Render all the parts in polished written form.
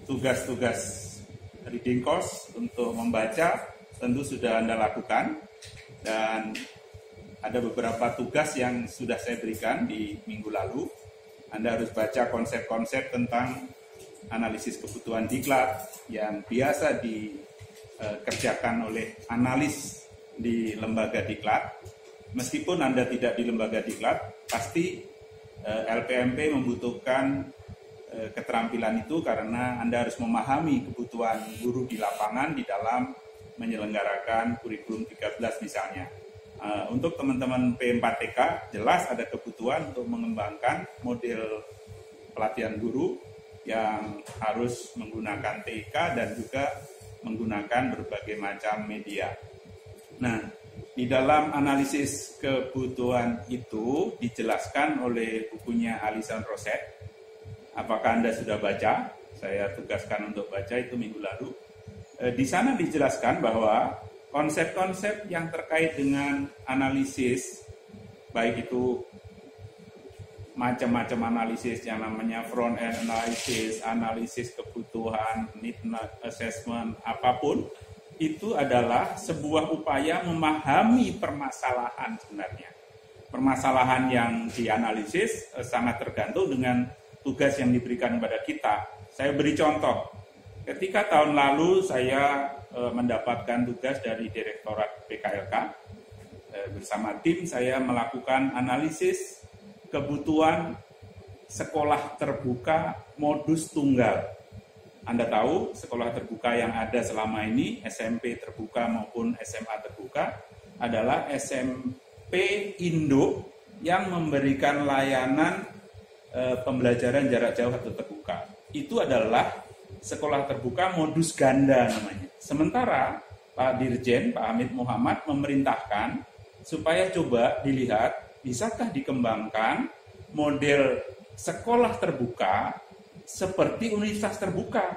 tugas-tugas reading course untuk membaca tentu sudah Anda lakukan, dan ada beberapa tugas yang sudah saya berikan di minggu lalu. Anda harus baca konsep-konsep tentang analisis kebutuhan diklat yang biasa dikerjakan oleh analis di lembaga diklat. Meskipun Anda tidak di lembaga diklat, pasti LPMP membutuhkan keterampilan itu karena Anda harus memahami kebutuhan guru di lapangan di dalam menyelenggarakan kurikulum 13 misalnya. Untuk teman-teman P4TK jelas ada kebutuhan untuk mengembangkan model pelatihan guru yang harus menggunakan TIK dan juga menggunakan berbagai macam media. Nah, di dalam analisis kebutuhan itu dijelaskan oleh bukunya Alison Rosset. Apakah Anda sudah baca? Saya tugaskan untuk baca itu minggu lalu. Di sana dijelaskan bahwa konsep-konsep yang terkait dengan analisis, baik itu macam-macam analisis yang namanya front end analysis, analisis kebutuhan, need assessment, apapun, itu adalah sebuah upaya memahami permasalahan sebenarnya. Permasalahan yang dianalisis sangat tergantung dengan tugas yang diberikan kepada kita. Saya beri contoh. Ketika tahun lalu saya mendapatkan tugas dari Direktorat PKLK, bersama tim saya melakukan analisis kebutuhan sekolah terbuka modus tunggal. Anda tahu sekolah terbuka yang ada selama ini, SMP terbuka maupun SMA terbuka, adalah SMP Indo yang memberikan layanan pembelajaran jarak jauh atau terbuka. Itu adalah sekolah terbuka modus ganda namanya. Sementara Pak Dirjen, Pak Hamid Muhammad memerintahkan supaya coba dilihat bisakah dikembangkan model sekolah terbuka seperti universitas terbuka.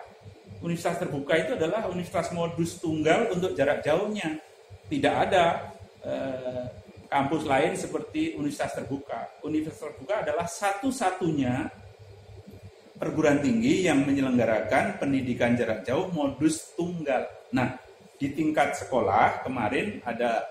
Universitas terbuka itu adalah universitas modus tunggal untuk jarak jauhnya. Tidak ada kampus lain seperti universitas terbuka. Universitas terbuka adalah satu-satunya perguruan tinggi yang menyelenggarakan pendidikan jarak jauh modus tunggal. Nah, di tingkat sekolah kemarin ada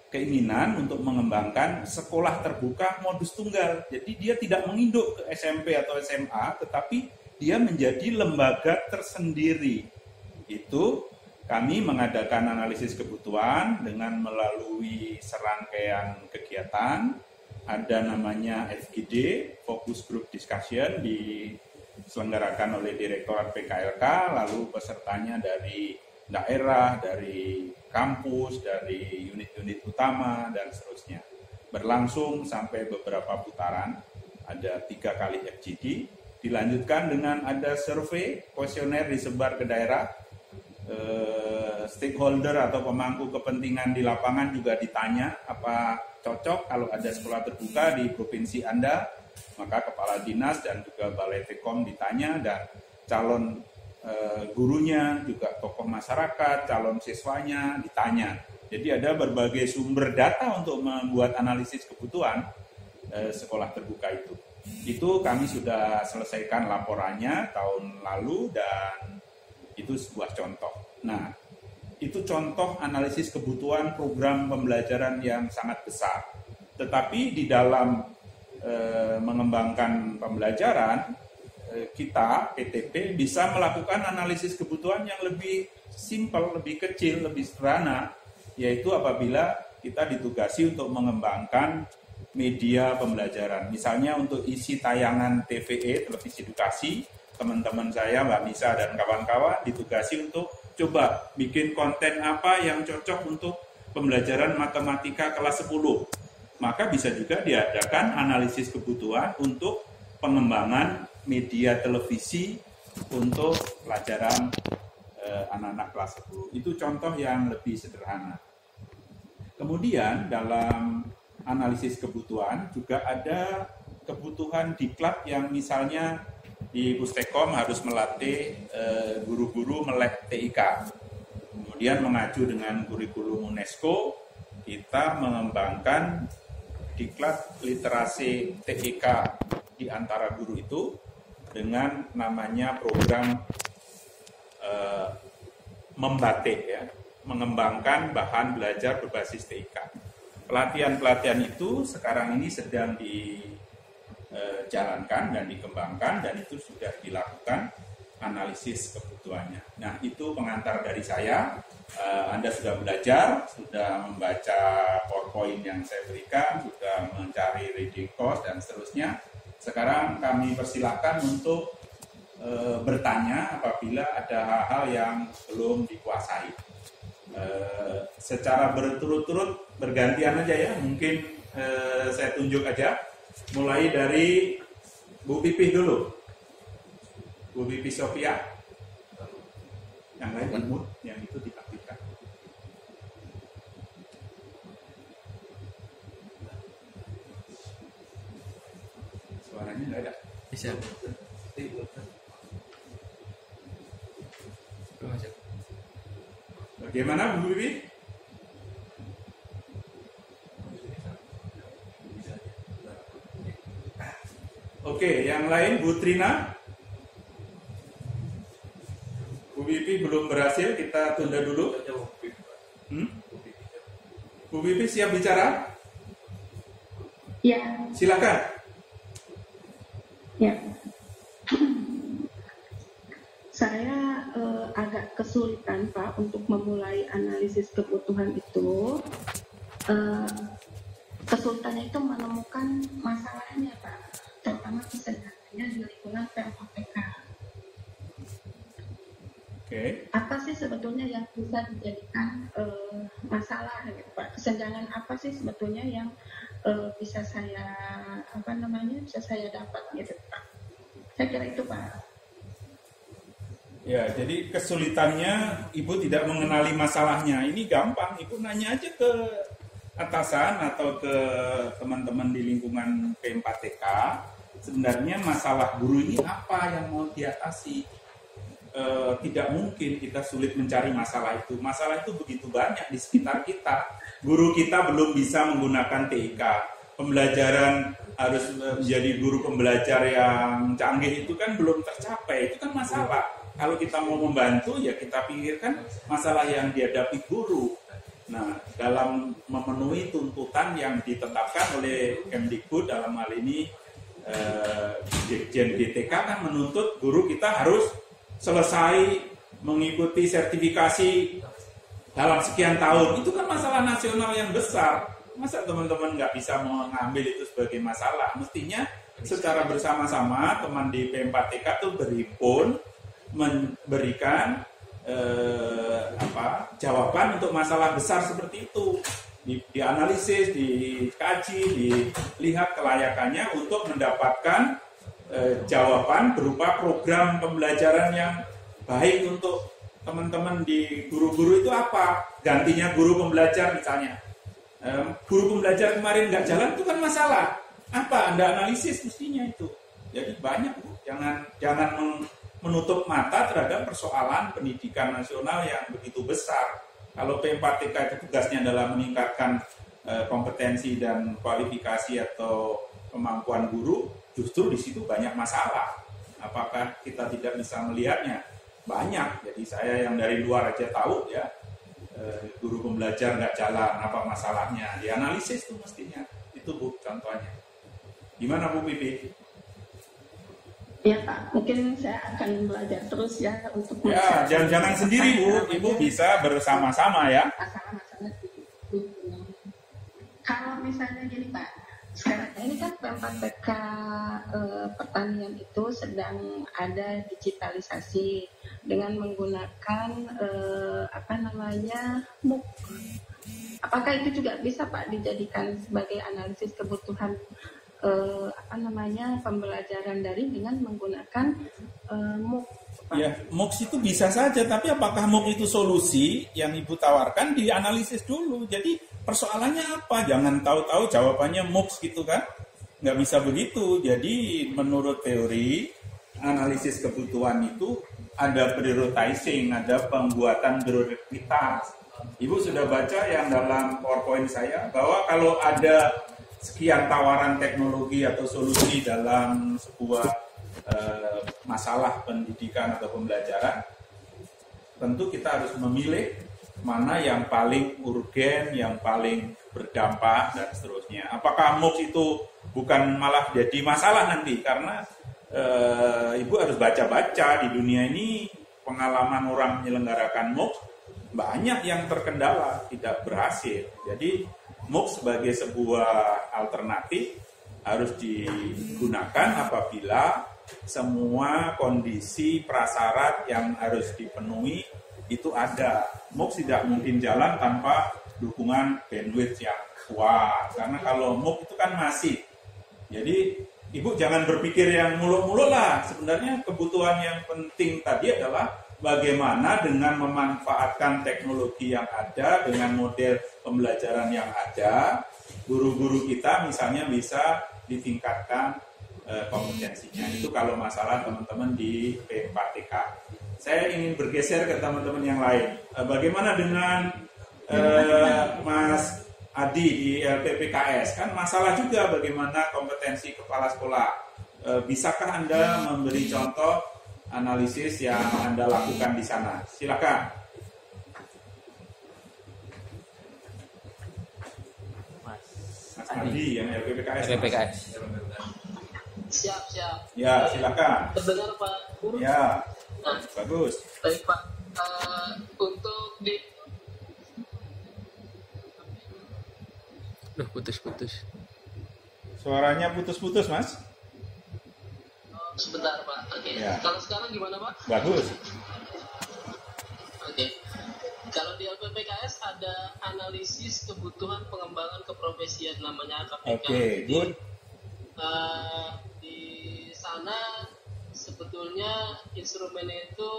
keinginan untuk mengembangkan sekolah terbuka modus tunggal. Jadi dia tidak menginduk ke SMP atau SMA, tetapi dia menjadi lembaga tersendiri. Itu kami mengadakan analisis kebutuhan dengan melalui serangkaian kegiatan. Ada namanya FGD, Focus Group Discussion, diselenggarakan oleh Direktorat PKLK, lalu pesertanya dari daerah, dari kampus, dari unit-unit utama, dan seterusnya. Berlangsung sampai beberapa putaran, ada 3 kali FGD, dilanjutkan dengan ada survei, kuesioner disebar ke daerah, stakeholder atau pemangku kepentingan di lapangan juga ditanya apa cocok kalau ada sekolah terbuka di provinsi Anda, maka kepala dinas dan juga balai tekom ditanya, dan calon gurunya, juga tokoh masyarakat, calon siswanya ditanya. Jadi ada berbagai sumber data untuk membuat analisis kebutuhan sekolah terbuka itu. Itu kami sudah selesaikan laporannya tahun lalu dan itu sebuah contoh. Nah, itu contoh analisis kebutuhan program pembelajaran yang sangat besar. Tetapi di dalam mengembangkan pembelajaran, kita, PTP, bisa melakukan analisis kebutuhan yang lebih simpel, lebih kecil, lebih sederhana, yaitu apabila kita ditugasi untuk mengembangkan media pembelajaran. Misalnya untuk isi tayangan TVE, televisi edukasi, teman-teman saya, Mbak Nisa dan kawan-kawan ditugasi untuk coba bikin konten apa yang cocok untuk pembelajaran matematika kelas 10. Maka bisa juga diadakan analisis kebutuhan untuk pengembangan media televisi untuk pelajaran anak-anak kelas 10. Itu contoh yang lebih sederhana. Kemudian dalam analisis kebutuhan juga ada kebutuhan diklat yang misalnya di Pustekom harus melatih guru-guru melek TIK. Kemudian mengacu dengan kurikulum UNESCO, kita mengembangkan diklat literasi TIK di antara guru itu dengan namanya program membatik ya, mengembangkan bahan belajar berbasis TIK. Pelatihan-pelatihan itu sekarang ini sedang dijalankan dan dikembangkan, dan itu sudah dilakukan analisis kebutuhannya. Nah, itu pengantar dari saya. Anda sudah belajar, sudah membaca PowerPoint yang saya berikan, sudah mencari reading course dan seterusnya. Sekarang kami persilahkan untuk bertanya apabila ada hal-hal yang belum dikuasai. Secara berturut-turut bergantian aja ya, mungkin saya tunjuk aja, mulai dari Bu Pipih dulu. Bu Pipih Sofia, yang lain imut, yang itu diaktifkan. Suaranya nggak ada. Bisa. Bagaimana Bu Bibi? Oke, yang lain Bu Trina. Bu Bibi belum berhasil, kita tunda dulu. Bu Bibi siap bicara? Ya. Silakan. Ya. Saya agak kesulitan Pak untuk memulai analisis kebutuhan itu. Kesulitannya itu menemukan masalahnya Pak, terutama kesenjangannya di lingkungan PMPTK. Oke. Apa sih sebetulnya yang bisa dijadikan masalah gitu Pak? Kesenjangan apa sih sebetulnya yang bisa saya bisa saya dapat gitu Pak? Saya kira itu Pak. Ya, jadi kesulitannya Ibu tidak mengenali masalahnya. Ini gampang, Ibu nanya aja ke atasan atau ke teman-teman di lingkungan P4TK. Sebenarnya masalah guru ini apa yang mau diatasi? Tidak mungkin kita sulit mencari masalah itu. Masalah itu begitu banyak di sekitar kita. Guru kita belum bisa menggunakan TIK. Pembelajaran harus menjadi guru pembelajar yang canggih itu kan belum tercapai. Itu kan masalah. Kalau kita mau membantu, ya kita pikirkan masalah yang dihadapi guru. Nah, dalam memenuhi tuntutan yang ditetapkan oleh Kemdikbud dalam hal ini Dirjen GTK kan menuntut guru kita harus selesai mengikuti sertifikasi dalam sekian tahun. Itu kan masalah nasional yang besar. Masa teman-teman nggak bisa mengambil itu sebagai masalah? Mestinya secara bersama-sama teman di P4TK itu berhimpun memberikan jawaban untuk masalah besar seperti itu, dianalisis, dikaji, dilihat kelayakannya untuk mendapatkan jawaban berupa program pembelajaran yang baik untuk teman-teman di guru-guru itu apa, gantinya guru pembelajar misalnya. Guru pembelajar kemarin nggak jalan itu kan masalah. Apa Anda analisis mestinya itu. Jadi banyak, jangan menutup mata terhadap persoalan pendidikan nasional yang begitu besar. Kalau P4TK itu tugasnya adalah meningkatkan kompetensi dan kualifikasi atau kemampuan guru, justru di situ banyak masalah. Apakah kita tidak bisa melihatnya? Banyak. Jadi saya yang dari luar aja tahu ya, guru pembelajar nggak jalan, apa masalahnya? Dianalisis tuh mestinya. Itu Bu contohnya. Gimana Bu Pipi? Ya Pak, mungkin saya akan belajar terus ya untuk ya, jangan sendiri Bu, Ibu bisa bersama-sama ya. Masalah-masalah kalau misalnya gini Pak, sekarang ini kan P4TK pertanian itu sedang ada digitalisasi dengan menggunakan MOOC. Apakah itu juga bisa Pak dijadikan sebagai analisis kebutuhan pembelajaran daring dengan menggunakan MOOC? Ya, MOOC itu bisa saja, tapi apakah MOOC itu solusi yang Ibu tawarkan? Dianalisis dulu. Jadi persoalannya apa? Jangan tahu-tahu jawabannya MOOC gitu kan? Nggak bisa begitu. Jadi menurut teori analisis kebutuhan itu ada prioritizing, ada pembuatan prioritas. Ibu sudah baca yang dalam PowerPoint saya bahwa kalau ada sekian tawaran teknologi atau solusi dalam sebuah masalah pendidikan atau pembelajaran, tentu kita harus memilih mana yang paling urgen, yang paling berdampak, dan seterusnya. Apakah MOOC itu bukan malah jadi masalah nanti? Karena Ibu harus baca-baca di dunia ini, pengalaman orang menyelenggarakan MOOC, banyak yang terkendala, tidak berhasil. Jadi MOOC sebagai sebuah alternatif harus digunakan apabila semua kondisi prasyarat yang harus dipenuhi itu ada. MOOC tidak mungkin jalan tanpa dukungan bandwidth yang kuat, karena kalau MOOC itu kan masif. Jadi Ibu jangan berpikir yang muluk-muluk lah. Sebenarnya kebutuhan yang penting tadi adalah bagaimana dengan memanfaatkan teknologi yang ada, dengan model pembelajaran yang ada, guru-guru kita misalnya bisa ditingkatkan kompetensinya. Itu kalau masalah teman-teman di P4TK. Saya ingin bergeser ke teman-teman yang lain. Bagaimana dengan Mas Adi di LPPKS? Kan masalah juga bagaimana kompetensi kepala sekolah. Bisakah Anda memberi contoh analisis yang Anda lakukan di sana? Silakan. Mas Adi yang LPPKS. LPPKS. Siap. Ya, silakan. Terdengar Pak Guru? Ya, Nah, bagus. baik Pak. Untuk di Duh, putus-putus. Suaranya putus-putus, Mas. sebentar Pak. Oke. Ya. Kalau sekarang gimana Pak? Bagus. Oke. Kalau di LPPKS ada analisis kebutuhan pengembangan keprofesian namanya KPK. Oke, good. Di sana sebetulnya instrumennya itu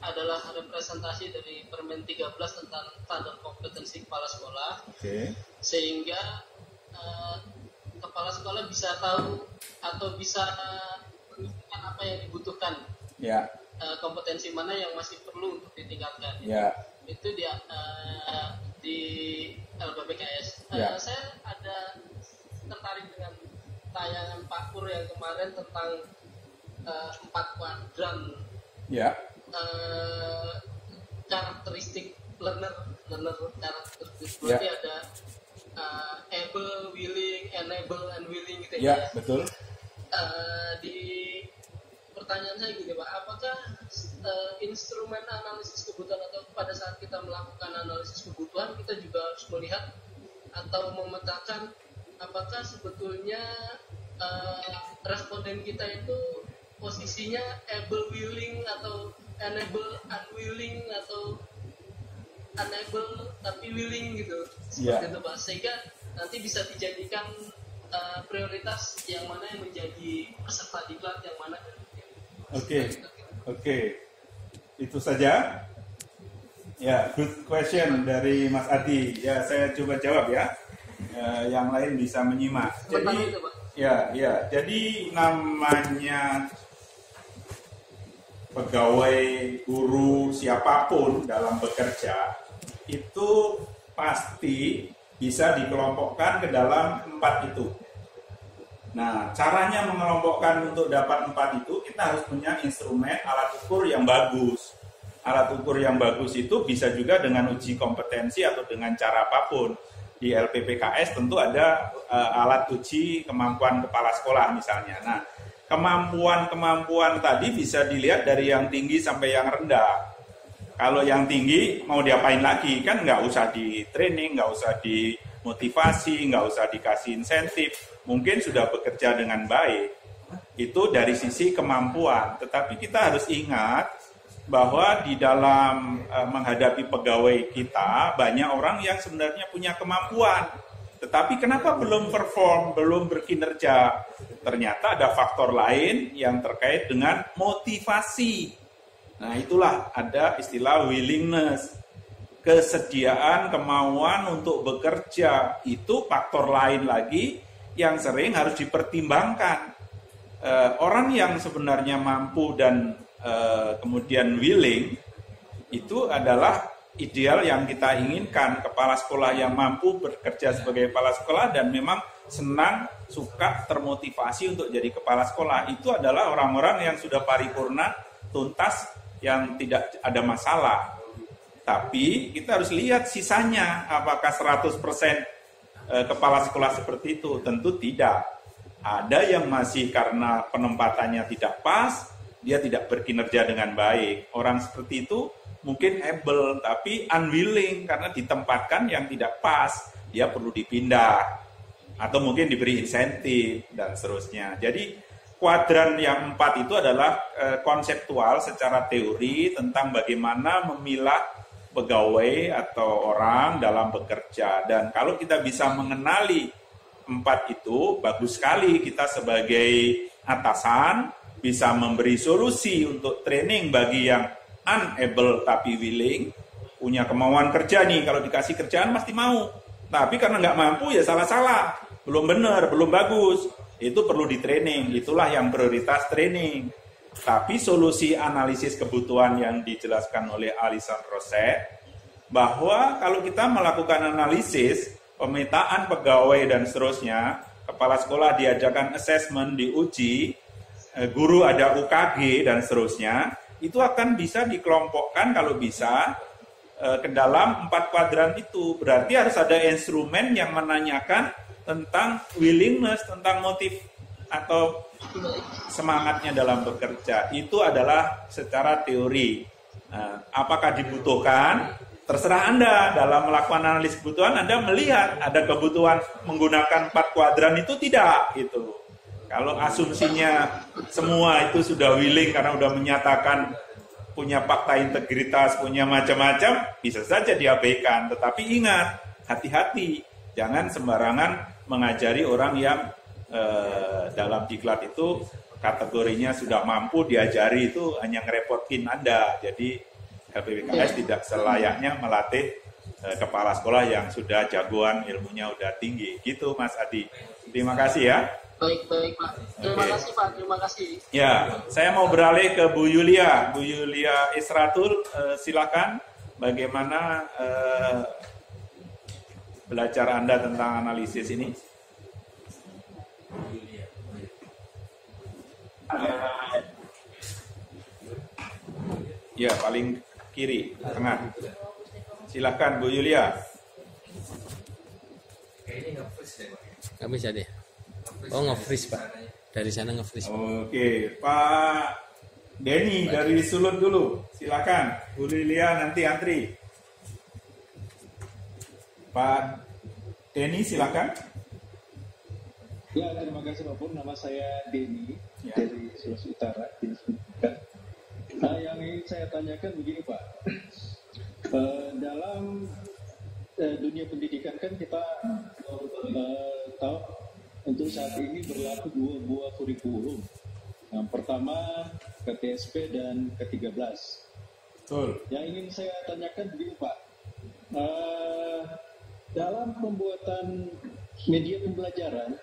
adalah representasi dari Permen 13 tentang standar kompetensi kepala sekolah. Oke. Sehingga kepala sekolah bisa tahu atau bisa menunjukkan apa yang dibutuhkan. Ya. Kompetensi mana yang masih perlu untuk ditingkatkan. Ya. Itu dia di LPPKS. Ya. Saya ada tertarik dengan tayangan Pak Pur yang kemarin tentang 4 kuadran Ya. karakteristik learner karakteristik. Ya. Berarti ada able, willing, enable, and willing gitu Ya, ya. betul. Di pertanyaan saya gini Pak, apakah instrumen analisis kebutuhan atau pada saat kita melakukan analisis kebutuhan kita juga harus melihat atau memetakan apakah sebetulnya responden kita itu posisinya able, willing, atau enable, unwilling, atau unable tapi willing gitu, seperti itu Pak, sehingga nanti bisa dijadikan prioritas yang mana yang menjadi peserta diklat, yang mana. Oke. Itu saja. Ya, good question dari Mas Adi. Ya, saya coba jawab ya. Yang lain bisa menyimak. Jadi, jadi namanya pegawai, guru, siapapun dalam bekerja itu pasti bisa dikelompokkan ke dalam 4 itu. Nah, caranya mengelompokkan untuk dapat 4 itu, kita harus punya instrumen alat ukur yang bagus. Alat ukur yang bagus itu bisa juga dengan uji kompetensi atau dengan cara apapun. Di LPPKS tentu ada alat uji kemampuan kepala sekolah misalnya. Nah, kemampuan tadi bisa dilihat dari yang tinggi sampai yang rendah. Kalau yang tinggi mau diapain lagi? Kan nggak usah di training, nggak usah dimotivasi, nggak usah dikasih insentif. Mungkin sudah bekerja dengan baik. Itu dari sisi kemampuan. Tetapi kita harus ingat bahwa di dalam menghadapi pegawai kita, banyak orang yang sebenarnya punya kemampuan. Tetapi kenapa belum perform, belum berkinerja? Ternyata ada faktor lain yang terkait dengan motivasi. Nah, itulah ada istilah willingness. Kesediaan, kemauan untuk bekerja. Itu faktor lain lagi yang sering harus dipertimbangkan. Orang yang sebenarnya mampu dan kemudian willing, itu adalah ideal yang kita inginkan. Kepala sekolah yang mampu bekerja sebagai kepala sekolah dan memang senang, suka, termotivasi untuk jadi kepala sekolah. Itu adalah orang-orang yang sudah paripurna, tuntas, yang tidak ada masalah. Tapi kita harus lihat sisanya, apakah 100% kepala sekolah seperti itu? Tentu tidak. Ada yang masih karena penempatannya tidak pas, dia tidak berkinerja dengan baik. Orang seperti itu mungkin able, tapi unwilling karena ditempatkan yang tidak pas. Dia perlu dipindah, atau mungkin diberi insentif, dan seterusnya. Jadi kuadran yang 4 itu adalah konseptual secara teori tentang bagaimana memilah pegawai atau orang dalam bekerja. Dan kalau kita bisa mengenali 4 itu, bagus sekali kita sebagai atasan bisa memberi solusi untuk training bagi yang unable tapi willing, punya kemauan kerja nih, kalau dikasih kerjaan pasti mau. Tapi karena nggak mampu ya salah-salah, belum benar, belum bagus. Itu perlu di training, itulah yang prioritas training. Tapi solusi analisis kebutuhan yang dijelaskan oleh Alison Rosset, bahwa kalau kita melakukan analisis, pemetaan pegawai dan seterusnya, kepala sekolah diajarkan assessment, diuji, guru ada UKG dan seterusnya, itu akan bisa dikelompokkan kalau bisa ke dalam 4 kuadran itu. Berarti harus ada instrumen yang menanyakan tentang willingness, tentang motif atau semangatnya dalam bekerja. Itu adalah secara teori. Apakah dibutuhkan? Terserah Anda dalam melakukan analisis kebutuhan. Anda melihat ada kebutuhan menggunakan 4 kuadran itu tidak gitu. Kalau asumsinya semua itu sudah willing karena sudah menyatakan punya fakta integritas, punya macam-macam, bisa saja diabaikan. Tetapi ingat, hati-hati, jangan sembarangan mengajari orang yang dalam diklat itu kategorinya sudah mampu, diajari itu hanya ngerepotin Anda. Jadi LPWKS tidak selayaknya melatih kepala sekolah yang sudah jagoan, ilmunya udah tinggi. Gitu Mas Adi. Terima kasih ya. Baik Pak. Terima kasih Pak, terima kasih. Ya, saya mau beralih ke Bu Yulia. Bu Yulia Isratul, silakan. Bagaimana belajar Anda tentang analisis ini? Ya, paling kiri, tengah. Silakan Bu Yulia. Nggak bisa deh. Oh, nge-freeze Pak. Dari sana nge-freeze. Oke, Pak Denny dari Sulut dulu. Silakan. Bu Yulia nanti antri. Pak Denny silakan. Ya, terima kasih Pak Pur. Nama saya Denny dari Sulawesi Utara. Yang ingin saya tanyakan begini Pak. Dalam dunia pendidikan kan kita tahu untuk saat ini berlaku 2 buah kurikulum. Yang pertama KTSP dan K13. Betul. Yang ingin saya tanyakan begini Pak. Dalam pembuatan media pembelajaran,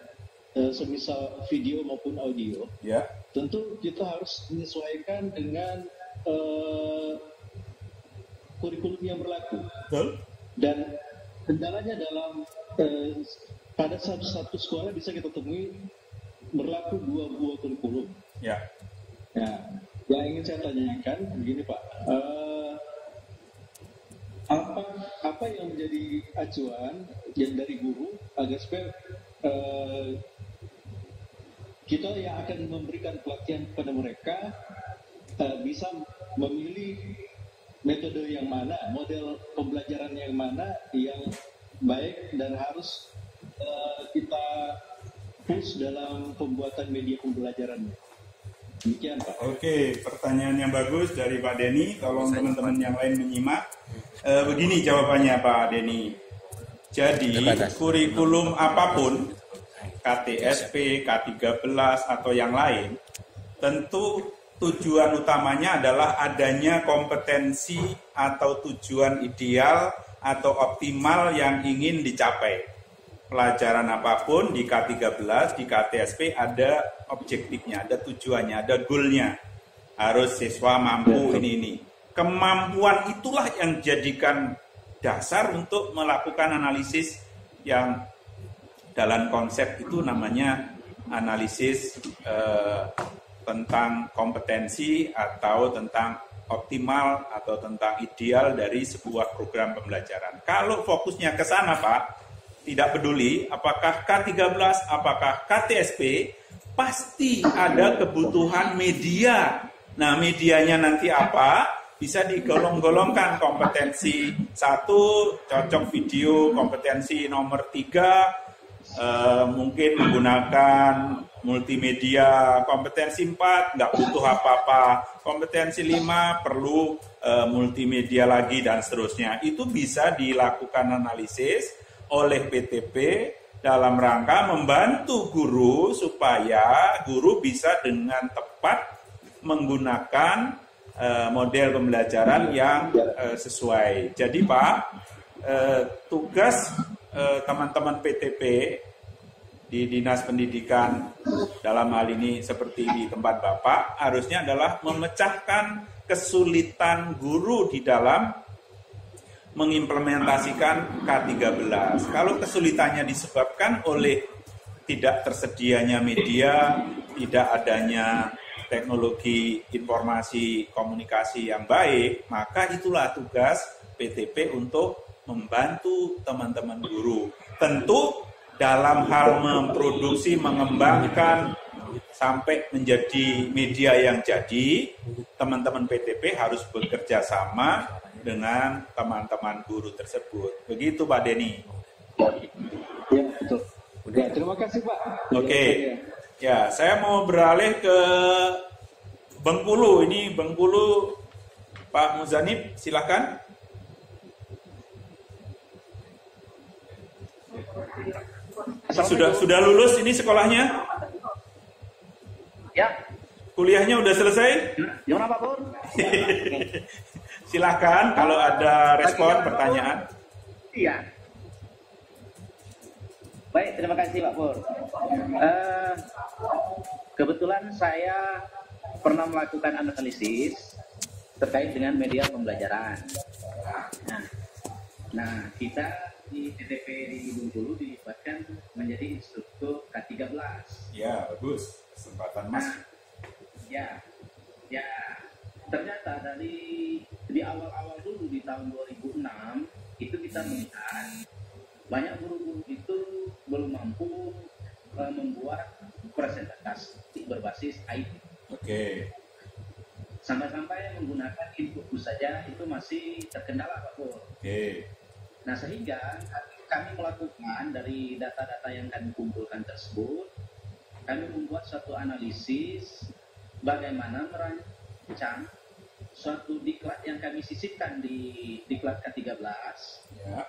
semisal video maupun audio, Ya. tentu kita harus menyesuaikan dengan kurikulum yang berlaku. Betul. Dan kendalanya dalam pada satu sekolah bisa kita temui berlaku 2 buah kurikulum. Ya. Nah, yang ingin saya tanyakan begini Pak, apa yang menjadi acuan yang dari guru agar supaya kita yang akan memberikan pelatihan kepada mereka bisa memilih metode yang mana, model pembelajaran yang mana yang baik dan harus kita push dalam pembuatan media pembelajarannya. Demikian Pak. Oke, pertanyaan yang bagus dari Pak Denny. Tolong teman-teman yang lain menyimak. Begini jawabannya Pak Denny. Jadi kurikulum apapun, KTSP, K13 atau yang lain, tentu tujuan utamanya adalah adanya kompetensi atau tujuan ideal atau optimal yang ingin dicapai. Pelajaran apapun di K13, di KTSP ada objektifnya, ada tujuannya, ada goalnya. Harus siswa mampu ini. Kemampuan itulah yang jadikan dasar untuk melakukan analisis yang dalam konsep itu namanya analisis tentang kompetensi atau tentang optimal atau tentang ideal dari sebuah program pembelajaran. Kalau fokusnya ke sana, Pak, tidak peduli apakah K13, apakah KTSP, pasti ada kebutuhan media. Nah, medianya nanti apa? Bisa digolong-golongkan. Kompetensi 1, cocok video. Kompetensi nomor 3, mungkin menggunakan multimedia. Kompetensi 4, nggak butuh apa-apa. Kompetensi 5, perlu multimedia lagi, dan seterusnya. Itu bisa dilakukan analisis oleh PTP dalam rangka membantu guru supaya guru bisa dengan tepat menggunakan model pembelajaran yang sesuai. Jadi Pak, tugas teman-teman PTP di Dinas Pendidikan dalam hal ini seperti di tempat Bapak harusnya adalah memecahkan kesulitan guru di dalam mengimplementasikan K13. Kalau kesulitannya disebabkan oleh tidak tersedianya media, tidak adanya teknologi informasi komunikasi yang baik, maka itulah tugas PTP untuk membantu teman-teman guru. Tentu dalam hal memproduksi, mengembangkan sampai menjadi media yang jadi, teman-teman PTP harus bekerja sama dengan teman-teman guru tersebut. Begitu Pak Denny. Ya, betul. Ya, terima kasih Pak. Oke. Ya, saya mau beralih ke Bengkulu. Ini Bengkulu, Pak Muzanib, silakan. Sudah lulus ini sekolahnya? Ya. Kuliahnya udah selesai? Gimana Pak Pur? Silakan kalau ada respon pertanyaan. Iya. Baik, terima kasih Pak Pur. Kebetulan saya pernah melakukan analisis terkait dengan media pembelajaran. Nah, kita di TTP di Bengkulu dilibatkan menjadi instruktur K13. Ya, bagus. Kesempatan Mas. Ya. Ternyata di awal-awal dulu di tahun 2006 itu kita melihat banyak guru-guru itu belum mampu membuat presentasi berbasis IT. Oke. Sampai-sampai menggunakan input saja itu masih terkendala Pak Pur. Oke. Nah, sehingga kami melakukan dari data-data yang kami kumpulkan tersebut, kami membuat suatu analisis bagaimana merancang suatu diklat yang kami sisipkan di diklat K13. Ya.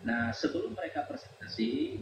Nah, sebelum mereka presentasi,